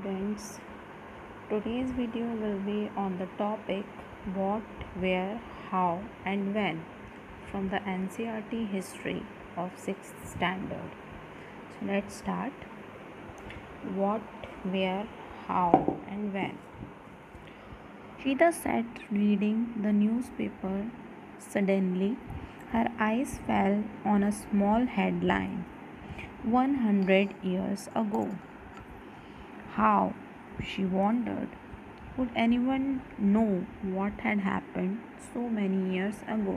Students, today's video will be on the topic what, where, how, and when from the NCERT history of 6th standard. So let's start. What, where, how, and when. Shida sat reading the newspaper. Suddenly, her eyes fell on a small headline 100 years ago. How, she wondered, would anyone know what had happened so many years ago?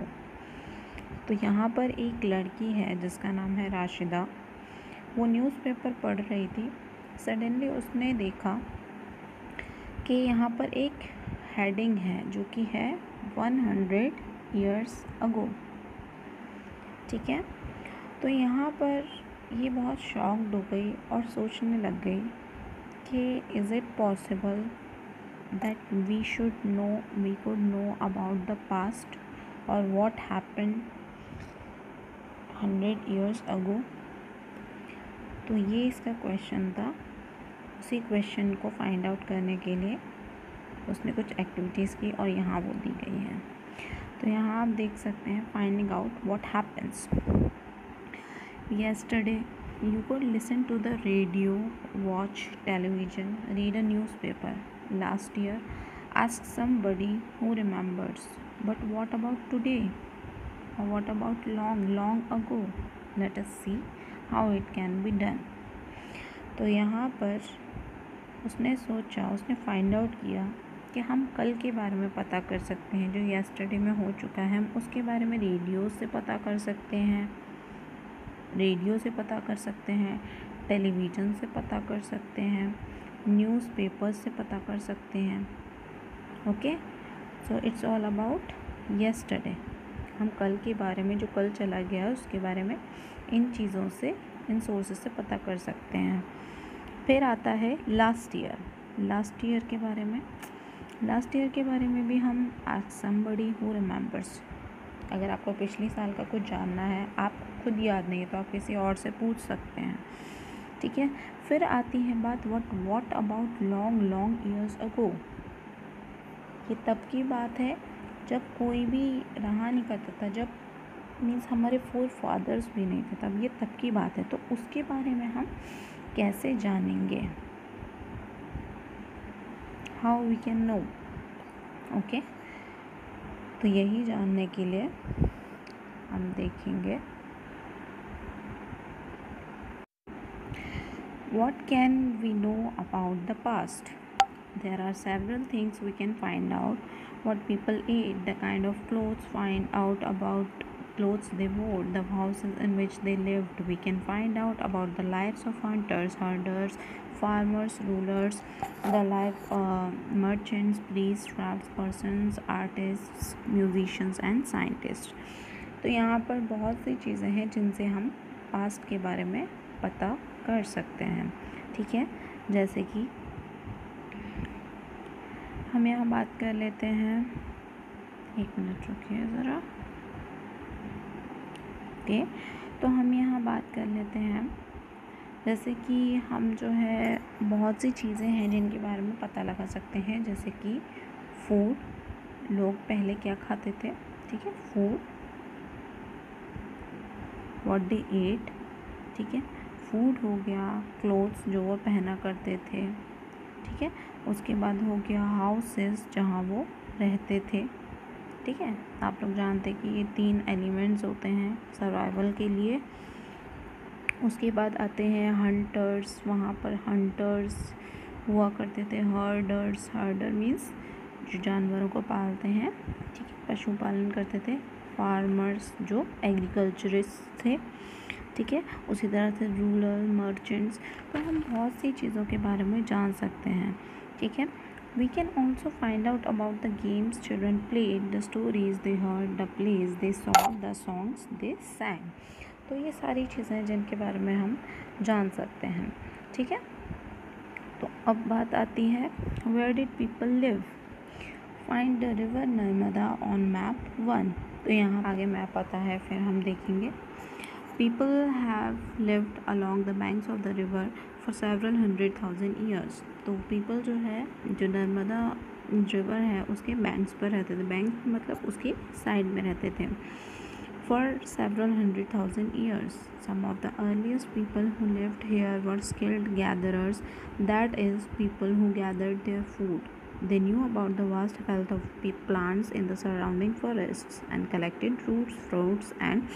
तो यहाँ पर एक लड़की है जिसका नाम है राशिदा. वो न्यूज़पेपर पढ़ रही थी. सडनली उसने देखा कि यहाँ पर एक हेडिंग है जो कि है 100 years ago. ठीक है. तो यहाँ पर ये बहुत शॉक्ड हो गई और सोचने लग गई कि is it possible that we could know about the past or what happened 100 years ago. तो ये इसका क्वेश्चन था. उसी क्वेश्चन को फाइंड आउट करने के लिए उसने कुछ एक्टिविटीज़ की और यहाँ वो दी गई हैं. तो यहाँ आप देख सकते हैं finding out what happens. Yesterday you could listen to the radio, watch television, read a newspaper. Last year, ask somebody who remembers. But what about today? Or what about long ago? Let us see how it can be done. तो यहाँ पर उसने सोचा, उसने find out किया कि हम कल के बारे में पता कर सकते हैं जो yesterday में हो चुका है. हम उसके बारे में रेडियो से पता कर सकते हैं, टेलीविज़न से पता कर सकते हैं, न्यूज़पेपर से पता कर सकते हैं. Okay, so it's all about yesterday. हम कल के बारे में, जो कल चला गया उसके बारे में इन चीज़ों से, इन सोर्सेस से पता कर सकते हैं. फिर आता है लास्ट ईयर. लास्ट ईयर के बारे में भी हम आस्क समबडी हु रिमेंबर्स. अगर आपको पिछले साल का कुछ जानना है, आप खुद याद नहीं है तो आप किसी और से पूछ सकते हैं. ठीक है. फिर आती है बात what about long years ago. ये तब की बात है जब कोई भी रहा नहीं करता था, जब मीन्स हमारे फोर फादर्स भी नहीं थे, तब ये तब की बात है. तो उसके बारे में हम कैसे जानेंगे? How we can know. Okay, तो यही जानने के लिए हम देखेंगे what can we know about the past. There are several things we can find out. What people ate, the kind of clothes, find out about clothes they wore, the houses in which they lived. We can find out about the lives of hunters, herders, farmers, rulers, the life merchants, priests, craftspersons, artists, musicians and scientists. तो यहाँ पर बहुत सी चीज़ें हैं जिनसे हम past के बारे में पता कर सकते हैं. ठीक है. जैसे कि हम यहाँ बात कर लेते हैं, एक मिनट रुकिए ज़रा. ओके, तो हम यहाँ बात कर लेते हैं जैसे कि हम जो है बहुत सी चीज़ें हैं जिनके बारे में पता लगा सकते हैं. जैसे कि फूड, लोग पहले क्या खाते थे. ठीक है. Food, what they ate. ठीक है, फूड हो गया. क्लोथ्स, जो वो पहना करते थे. ठीक है. उसके बाद हो गया हाउसेस, जहाँ वो रहते थे. ठीक है. आप लोग जानते हैं कि ये 3 एलिमेंट्स होते हैं सर्वाइवल के लिए. उसके बाद आते हैं हंटर्स, वहाँ पर हंटर्स हुआ करते थे. हर्डर मीन्स जो जानवरों को पालते हैं. ठीक है, पशुपालन करते थे. फार्मर्स, जो एग्रीकल्चरिस्ट थे. ठीक है. उसी तरह से रूलर, मर्चेंट्स. तो हम बहुत सी चीज़ों के बारे में जान सकते हैं. ठीक है. We can also find out about the games children played, the stories they heard, the plays they saw, the songs they sang. तो ये सारी चीज़ें हैं जिनके बारे में हम जान सकते हैं. ठीक है. तो अब बात आती है where did people live. Find the river Narmada on map 1. तो यहाँ आगे मैप आता है, फिर हम देखेंगे. People have lived along the banks of the river for several 100,000 years. तो पीपल जो है, जो नर्मदा रिवर है उसके बैंक्स पर रहते थे, बैंक मतलब उसके साइड में रहते थे। For several 100,000 years some of the earliest people who lived here were skilled gatherers, that is people who gathered their food. They knew about the vast wealth of plants in the surrounding forests and collected roots, fruits, and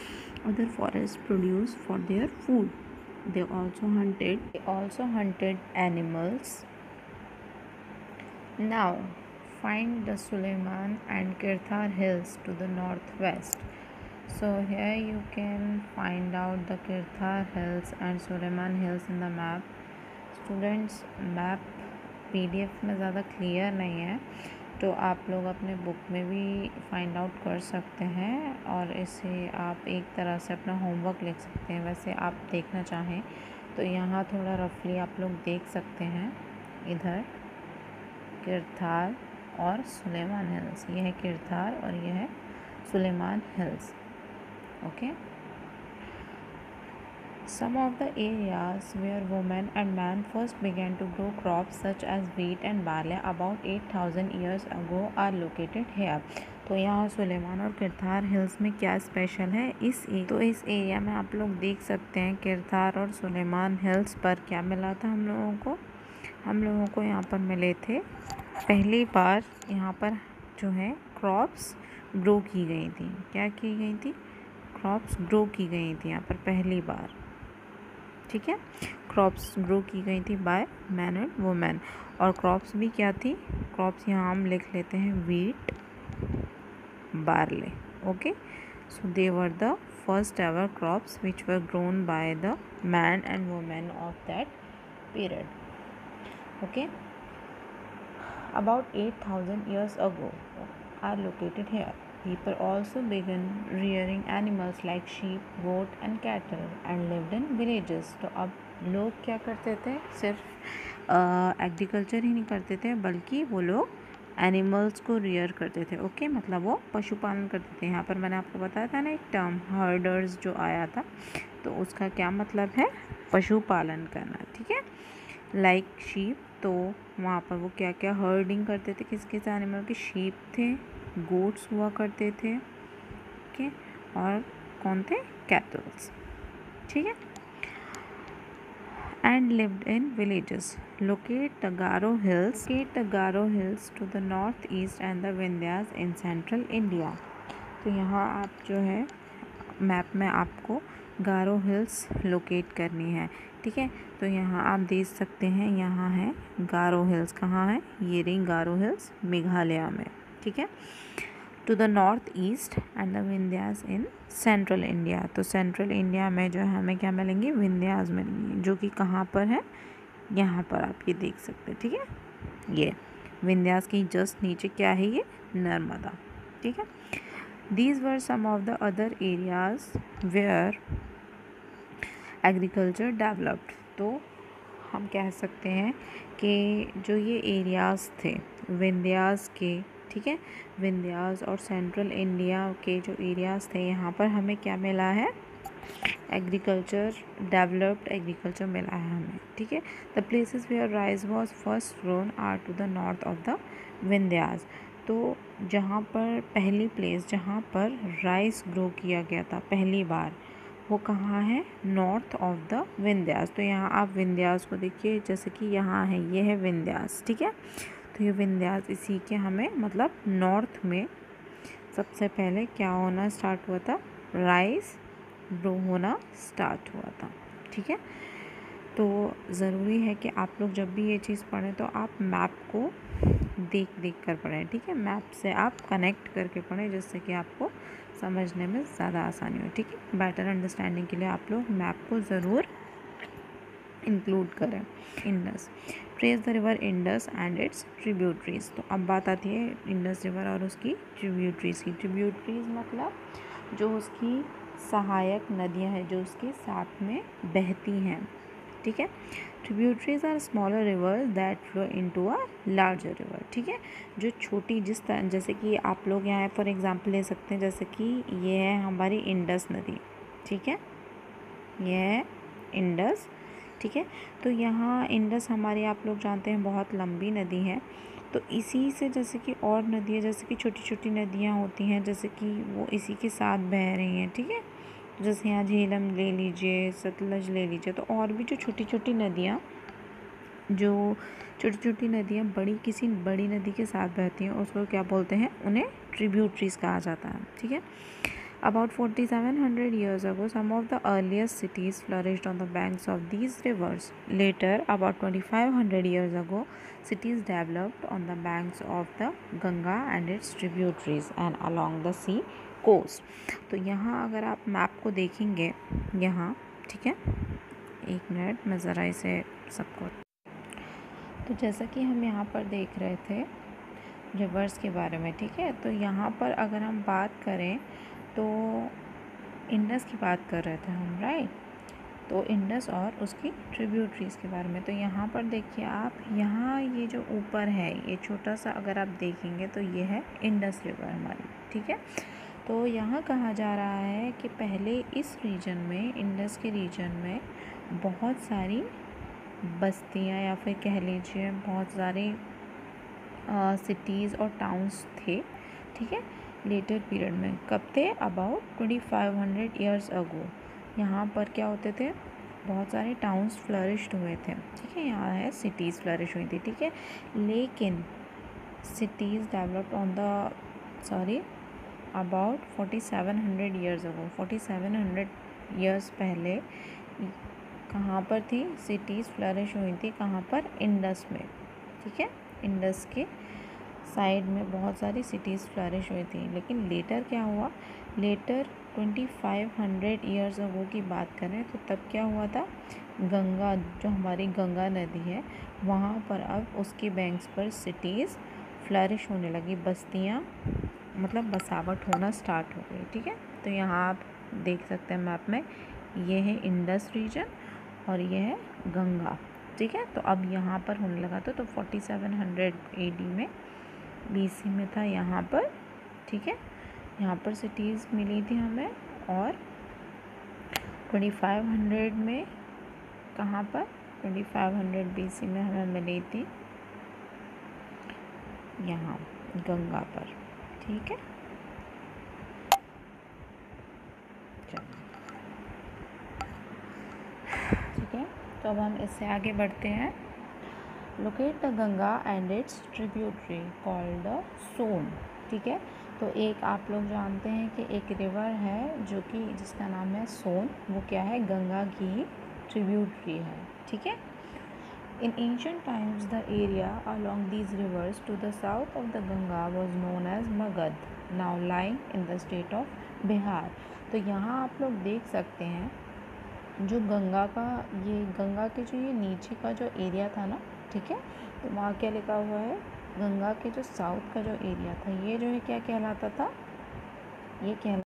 other forest produce for their food. They also hunted animals. Now, find the Suleiman and Kirthar hills to the northwest. So here you can find out the Kirthar hills and Suleiman hills in the map. Students, map PDF में ज़्यादा clear नहीं है, तो आप लोग अपने book में भी फाइंड आउट कर सकते हैं और इसे आप एक तरह से अपना होमवर्क लिख सकते हैं। वैसे आप देखना चाहें तो यहाँ थोड़ा रफली आप लोग देख सकते हैं। इधर किरथार और सुलेमान हिल्स, यह है किरथार और यह है Sulaiman hills. Okay. Some of the areas where women and men first began to grow crops such as wheat and barley about 8,000 years ago are located here. तो यहाँ सुलेमान और किरथार हिल्स में क्या स्पेशल है, इस एरिया में आप लोग देख सकते हैं किरथार और सुलेमान हिल्स पर क्या मिला था हम लोगों को यहाँ पर मिले थे पहली बार यहाँ पर जो है क्रॉप्स ग्रो की गई थी। क्या की गई थी? क्रॉप्स ग्रो की गई थी यहाँ पर पहली बार। ठीक है, क्रॉप्स ग्रो की गई थी बाय मैन एंड वुमेन। और क्रॉप्स भी क्या थी? क्रॉप्स यहाँ हम लिख लेते हैं wheat, barley. Okay, so they were the first ever crops which were grown by the man and women of that period. Okay, about 8,000 years ago are located here. People also began rearing animals like sheep, goat and cattle and lived in villages. तो अब लोग क्या करते थे? सिर्फ agriculture ही नहीं करते थे बल्कि वो लोग एनिमल्स को रियर करते थे। ओके, मतलब वो पशुपालन करते थे। यहाँ पर मैंने आपको बताया था ना एक टर्म हर्डर्स जो आया था, तो उसका क्या मतलब है? पशुपालन करना। ठीक है, लाइक शीप, तो वहाँ पर वो क्या क्या हर्डिंग करते थे, किस किस एनिमल के? शीप थे, गोट्स हुआ करते थे, ओके, और कौन थे? कैटल्स। ठीक है, and lived in villages. Locate the Garo hills to the north east and the Vindhyas in central India. तो यहाँ आप जो है मैप में आपको गारो हिल्स लोकेट करनी है। ठीक है, तो यहाँ आप देख सकते हैं, यहाँ है गारो हिल्स। कहाँ है? ये रही गारो हिल्स, मेघालय में। ठीक है, to the north east and the Vindhyas in central India. तो सेंट्रल इंडिया में जो है हमें क्या मिलेंगे? विंध्यास मिलेंगे, जो कि कहाँ पर है? यहाँ पर आप ये देख सकते हैं। ठीक है, ये विंध्यास की जस्ट नीचे क्या है? ये नर्मदा। ठीक है, these were some of the other areas where agriculture developed। तो हम कह सकते हैं कि जो ये एरियाज़ थे विंध्यास के, ठीक है, विंध्यास और सेंट्रल इंडिया के जो एरियाज़ थे, यहाँ पर हमें क्या मिला है? एग्रीकल्चर, डेवलप्ड एग्रीकल्चर मिला है हमें। ठीक है, the places where rice was first grown are to the north of the Vindhyas. तो जहाँ पर पहली प्लेस जहाँ पर राइस ग्रो किया गया था पहली बार, वो कहाँ है? North of the Vindhyas. तो यहाँ आप विंध्यास को देखिए, जैसे कि यहाँ है, ये है विंध्यास। ठीक है, तो ये विंध्यास इसी के हमें मतलब नॉर्थ में सबसे पहले क्या होना स्टार्ट हुआ था? राइस ग्रो होना स्टार्ट हुआ था। ठीक है, तो ज़रूरी है कि आप लोग जब भी ये चीज़ पढ़ें तो आप मैप को देख कर पढ़ें। ठीक है, मैप से आप कनेक्ट करके पढ़ें, जिससे कि आपको समझने में ज़्यादा आसानी हो। ठीक है, बेटर अंडरस्टैंडिंग के लिए आप लोग मैप को ज़रूर इंक्लूड करें। Indus, trace the river Indus and it's tributaries. तो अब बात आती है इंडस रिवर और उसकी ट्रिब्यूटरीज की। ट्रिब्यूटरीज मतलब जो उसकी सहायक नदियाँ हैं, जो उसके साथ में बहती हैं। ठीक है, tributaries are smaller river that flow into a larger river. ठीक है, जो छोटी जिस तरह, जैसे कि आप लोग यहाँ फॉर एग्जांपल ले सकते हैं, जैसे कि ये है हमारी इंडस नदी। ठीक है, ये है इंडस ठीक है। तो यहाँ इंडस हमारी आप लोग जानते हैं बहुत लंबी नदी है। तो इसी से जैसे कि और नदियाँ, जैसे कि छोटी छोटी नदियाँ होती हैं, जैसे कि वो इसी के साथ बह रही हैं, ठीक है। जैसे यहाँ झेलम ले लीजिए, सतलज ले लीजिए, तो और भी जो छोटी छोटी नदियाँ किसी बड़ी नदी के साथ बहती हैं, उसको क्या बोलते हैं, उन्हें ट्रिब्यूटरीज कहा जाता है, ठीक है। About 4700 years ago, some of the earliest cities flourished on the banks of these rivers. Later, about 2500 years ago, cities developed on the banks of the Ganga and its tributaries and along the sea coast. तो यहाँ अगर आप map को देखेंगे यहाँ, ठीक है, एक मिनट मैं ज़रा इसे सबको, तो जैसा कि हम यहाँ पर देख रहे थे रिवर्स के बारे में, ठीक है। तो यहाँ पर अगर हम बात करें तो इंडस की बात कर रहे थे हम, राइट। तो इंडस और उसकी ट्रिब्यूटरीज के बारे में। तो यहाँ पर देखिए आप, यहाँ ये जो ऊपर है, ये छोटा सा अगर आप देखेंगे तो ये है इंडस रिवर हमारी, ठीक है। तो यहाँ कहा जा रहा है कि पहले इस रीजन में, इंडस के रीजन में बहुत सारी बस्तियाँ या फिर कह लीजिए बहुत सारे सिटीज़ और टाउन्स थे, ठीक है। लेटर पीरियड में कब थे, अबाउट 2500 ईयर्स अगो यहाँ पर क्या होते थे, बहुत सारे टाउन्स फ्लरिश्ड हुए थे, ठीक है। यहाँ है सिटीज़ फ्लरिश हुई थी, ठीक है। लेकिन cities developed on the about 4700 years ago, 4700 years पहले कहाँ पर थी सिटीज़ फ्लरिश हुई थी, कहाँ पर, इंडस में, ठीक है। इंडस के साइड में बहुत सारी सिटीज़ फ्लरिश हुई थी। लेकिन लेटर क्या हुआ, लेटर 2500 ईयर्स अगो की बात करें तो तब क्या हुआ था, गंगा, जो हमारी गंगा नदी है, वहाँ पर अब उसके बैंक्स पर सिटीज़ फ्लरिश होने लगी, बस्तियाँ मतलब बसावट होना स्टार्ट हो गई, ठीक है। तो यहाँ आप देख सकते हैं मैप में, ये है इंडस रीजन और ये है गंगा, ठीक है। तो अब यहाँ पर होने लगा था, तो 4700 AD में, BC में था यहाँ पर, ठीक है। यहाँ पर सिटीज़ मिली थी हमें, और 2500 में कहाँ पर, 2500 BC में हमें मिली थी यहाँ गंगा पर, ठीक है। ठीक है, तो अब हम इससे आगे बढ़ते हैं। Locate the Ganga and its tributary called the Son, ठीक है। तो एक आप लोग जानते हैं कि एक रिवर है जो कि जिसका नाम है सोन, वो क्या है, गंगा की ट्रिब्यूटरी है, ठीक है। इन ancient times the area along these rivers to the south of the Ganga was known as Magad, now lying in the state of Bihar. तो यहाँ आप लोग देख सकते हैं जो गंगा का, ये गंगा के जो ये नीचे का जो एरिया था ना, ठीक है, तो वहाँ क्या लिखा हुआ है, गंगा के जो साउथ का जो एरिया था, ये जो है क्या कहलाता था, ये कहला